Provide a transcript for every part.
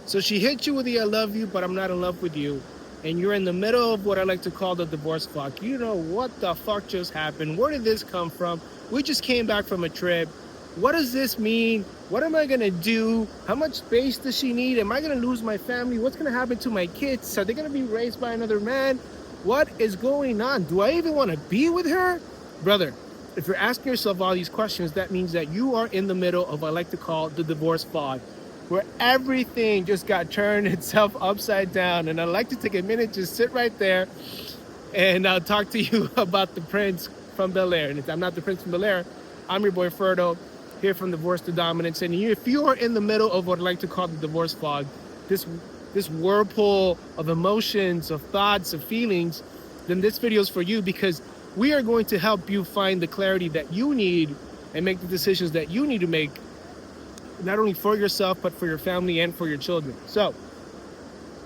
So she hit you with the I love you, but I'm not in love with you. And you're in the middle of what I like to call the divorce fuck. You know, what the fuck just happened? Where did this come from? We just came back from a trip. What does this mean? What am I going to do? How much space does she need? Am I going to lose my family? What's going to happen to my kids? Are they going to be raised by another man? What is going on? Do I even want to be with her? Brother, if you're asking yourself all these questions, that means that you are in the middle of what I like to call the divorce fog, where everything just got turned itself upside down. And I'd like to take a minute, just sit right there, and I'll talk to you about the Prince from Bel Air. And if I'm not the Prince from Bel Air, I'm your boy Ferdo, here from Divorce to Dominance. And if you are in the middle of what I like to call the divorce fog, this whirlpool of emotions, of thoughts, of feelings, then this video is for you, because we are going to help you find the clarity that you need and make the decisions that you need to make, not only for yourself, but for your family and for your children. So,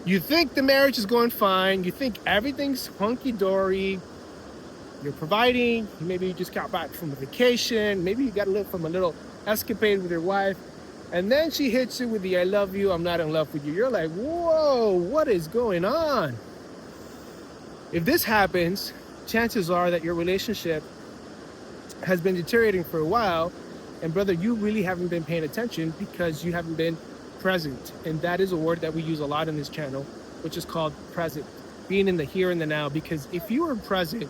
you think the marriage is going fine, you think everything's hunky-dory, you're providing, maybe you just got back from a vacation, maybe you got a little from a little escapade with your wife, and then she hits you with the I love you, I'm not in love with you. You're like, whoa, what is going on? If this happens, chances are that your relationship has been deteriorating for a while, and brother, you really haven't been paying attention because you haven't been present. And that is a word that we use a lot in this channel, which is called present, being in the here and the now. Because if you are present,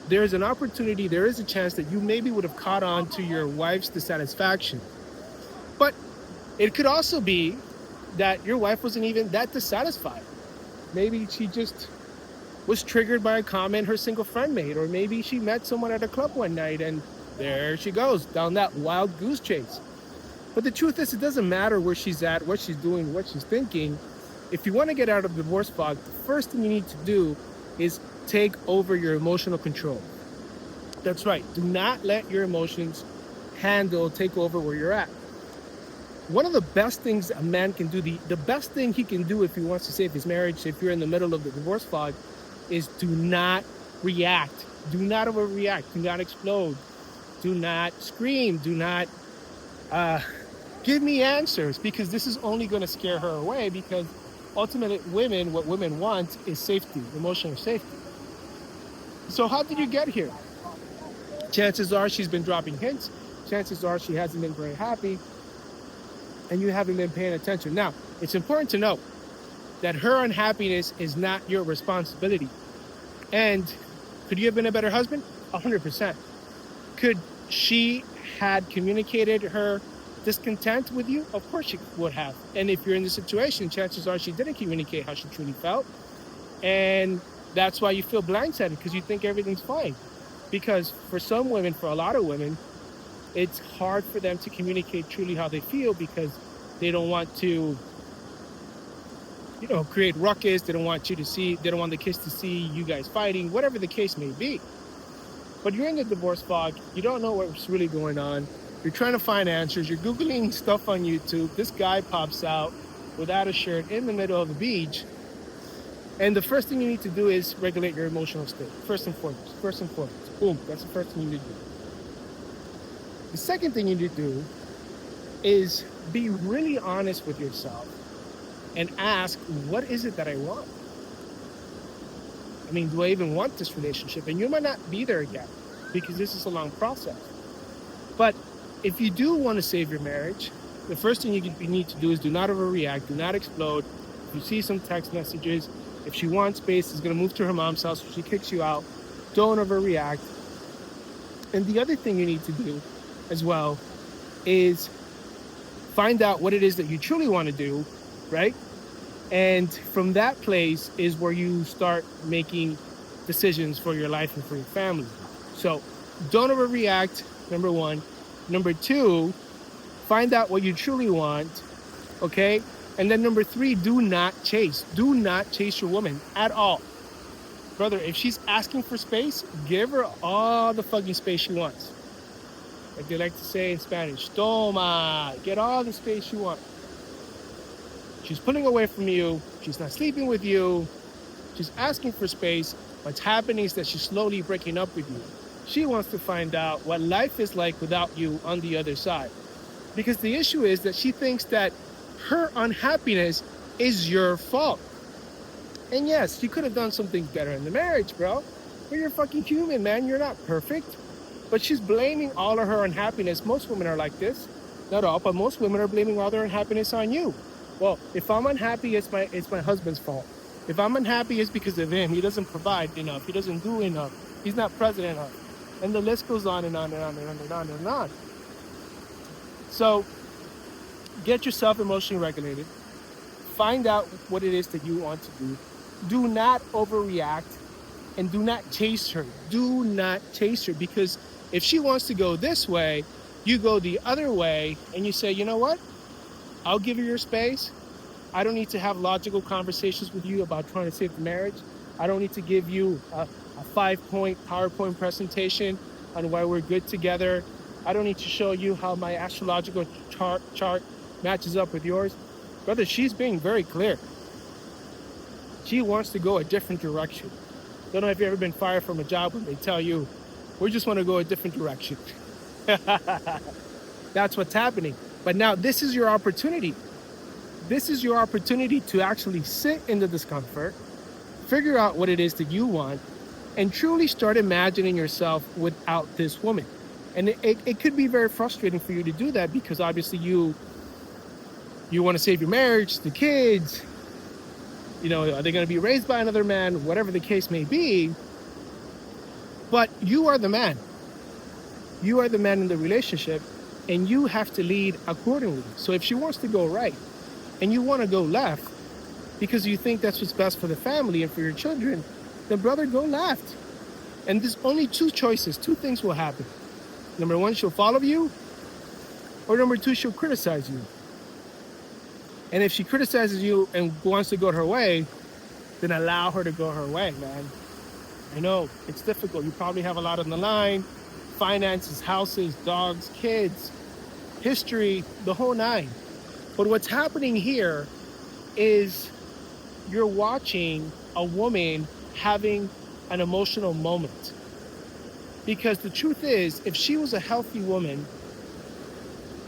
there's an opportunity, there is a chance that you maybe would have caught on to your wife's dissatisfaction. But it could also be that your wife wasn't even that dissatisfied. Maybe she just was triggered by a comment her single friend made, or maybe she met someone at a club one night and there she goes down that wild goose chase. But the truth is, it doesn't matter where she's at, what she's doing, what she's thinking. If you want to get out of the divorce fog, the first thing you need to do is take over your emotional control. That's right. Do not let your emotions take over where you're at. One of the best things a man can do, the best thing he can do if he wants to save his marriage, if you're in the middle of the divorce fog, is do not react. Do not overreact. Do not explode. Do not scream. Do not give me answers, because this is only going to scare her away, because ultimately what women want is safety, emotional safety. So how did you get here? Chances are she's been dropping hints. Chances are she hasn't been very happy, and you haven't been paying attention. Now, it's important to know that her unhappiness is not your responsibility. And could you have been a better husband? 100%. Could she had communicated her discontent with you? Of course she would have. And if you're in the situation, chances are she didn't communicate how she truly felt. And that's why you feel blindsided, because you think everything's fine. Because for some women, for a lot of women, it's hard for them to communicate truly how they feel, because they don't want to, create ruckus. They don't want the kids to see you guys fighting, whatever the case may be. But you're in the divorce fog. You don't know what's really going on. You're trying to find answers. You're Googling stuff on YouTube. This guy pops out without a shirt in the middle of the beach. And the first thing you need to do is regulate your emotional state. First and foremost. Boom. That's the first thing you need to do. The second thing you need to do is be really honest with yourself and ask, what is it that I want? I mean, do I even want this relationship? And you might not be there yet, because this is a long process. But if you do want to save your marriage, the first thing you need to do is do not overreact, do not explode. If you see some text messages, if she wants space, is going to move to her mom's house, if she kicks you out, don't overreact. And the other thing you need to do as well is find out what it is that you truly want to do, right? And from that place is where you start making decisions for your life and for your family. So don't overreact, number one. Number two, find out what you truly want, okay? And then number three, do not chase. Do not chase your woman at all. Brother, if she's asking for space, give her all the fucking space she wants. Like they like to say in Spanish, toma, get all the space you want. She's pulling away from you. She's not sleeping with you. She's asking for space. What's happening is that she's slowly breaking up with you. She wants to find out what life is like without you on the other side. Because the issue is that she thinks that her unhappiness is your fault. And yes, you could have done some things better in the marriage, bro. But you're fucking human, man. You're not perfect. But she's blaming all of her unhappiness. Most women are like this. Not all, but most women are blaming all their unhappiness on you. Well, if I'm unhappy, it's my husband's fault. If I'm unhappy, it's because of him. He doesn't provide enough. He doesn't do enough. He's not present enough. And the list goes on and on and on and on and on and on. So get yourself emotionally regulated. Find out what it is that you want to do. Do not overreact, and do not chase her. Do not chase her, because if she wants to go this way, you go the other way, and you say, you know what? I'll give you your space. I don't need to have logical conversations with you about trying to save the marriage. I don't need to give you a 5-point PowerPoint presentation on why we're good together. I don't need to show you how my astrological chart matches up with yours. Brother, she's being very clear. She wants to go a different direction. Don't know if you've ever been fired from a job when they tell you, we just want to go a different direction. That's what's happening. But now this is your opportunity. This is your opportunity to actually sit in the discomfort, figure out what it is that you want, and truly start imagining yourself without this woman. And it could be very frustrating for you to do that, because obviously you want to save your marriage, the kids, are they going to be raised by another man, whatever the case may be. But you are the man. You are the man in the relationship, and you have to lead accordingly. So if she wants to go right and you want to go left because you think that's what's best for the family and for your children, then brother, go left. And there's only two choices. Two things will happen. Number one, she'll follow you, or number two, she'll criticize you. And if she criticizes you and wants to go her way, then allow her to go her way, man. I know it's difficult. You probably have a lot on the line: finances, houses, dogs, kids, history, the whole nine. But what's happening here is you're watching a woman having an emotional moment. Because the truth is, if she was a healthy woman,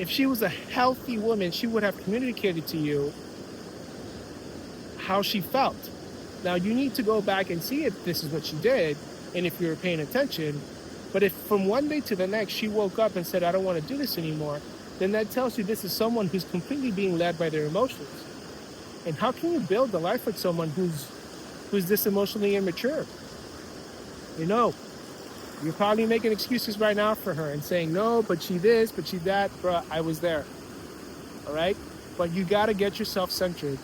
she would have communicated to you how she felt. Now, you need to go back and see if this is what she did and if you were paying attention. But if from one day to the next she woke up and said, I don't want to do this anymore, then that tells you this is someone who's completely being led by their emotions. And how can you build a life with someone who's this emotionally immature? You're probably making excuses right now for her and saying, no, but she this, but she that. Bruh, I was there. All right? But you got to get yourself centered.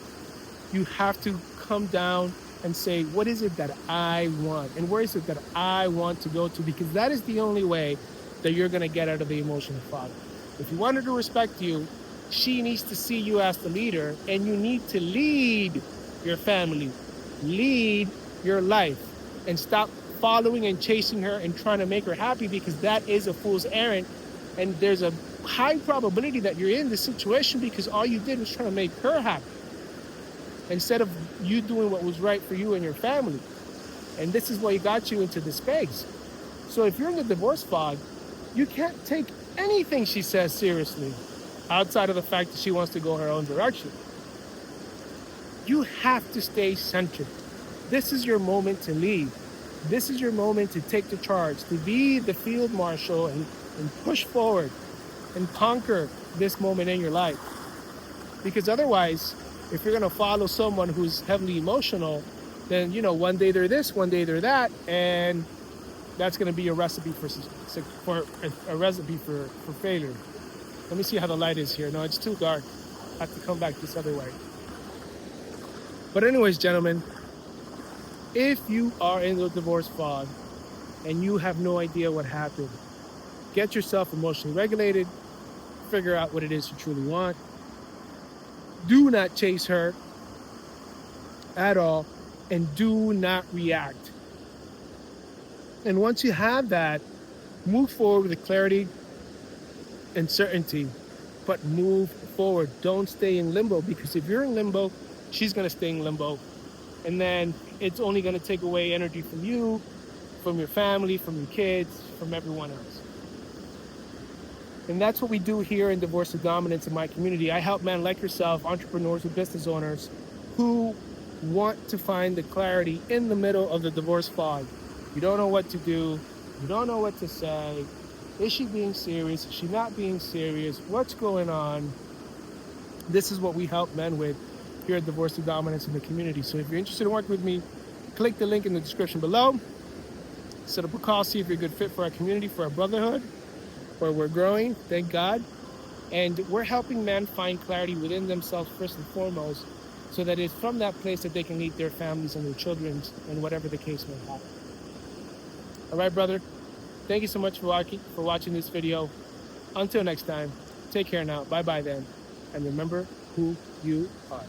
You have to come down and say, what is it that I want? And where is it that I want to go to? Because that is the only way that you're going to get out of the emotional fog. If you want her to respect you, she needs to see you as the leader, and you need to lead your family, lead your life, and stop following and chasing her and trying to make her happy, because that is a fool's errand. And there's a high probability that you're in this situation because all you did was try to make her happy instead of you doing what was right for you and your family. And this is what got you into this space. So if you're in the divorce fog, you can't take anything she says seriously outside of the fact that she wants to go her own direction. You have to stay centered. This is your moment to lead. This is your moment to take the charge, to be the field marshal and push forward and conquer this moment in your life. Because otherwise, if you're going to follow someone who's heavily emotional, then, one day they're this, one day they're that, and that's going to be a recipe for failure. Let me see how the light is here. No, it's too dark. I have to come back this other way. But anyways, gentlemen, if you are in the divorce fog and you have no idea what happened, get yourself emotionally regulated, figure out what it is you truly want. Do not chase her at all, and do not react. And once you have that, move forward with clarity and certainty, but move forward. Don't stay in limbo, because if you're in limbo, she's going to stay in limbo. And then it's only going to take away energy from you, from your family, from your kids, from everyone else. And that's what we do here in Divorce to Dominance in my community. I help men like yourself, entrepreneurs and business owners, who want to find the clarity in the middle of the divorce fog. You don't know what to do. You don't know what to say. Is she being serious? Is she not being serious? What's going on? This is what we help men with here at Divorce to Dominance in the community. So if you're interested in working with me, click the link in the description below. Set up a call, see if you're a good fit for our community, for our brotherhood, where we're growing, thank God. And we're helping men find clarity within themselves first and foremost, so that it's from that place that they can lead their families and their children, and whatever the case may happen. All right, brother. Thank you so much for watching this video. Until next time, take care now. Bye-bye then. And remember who you are.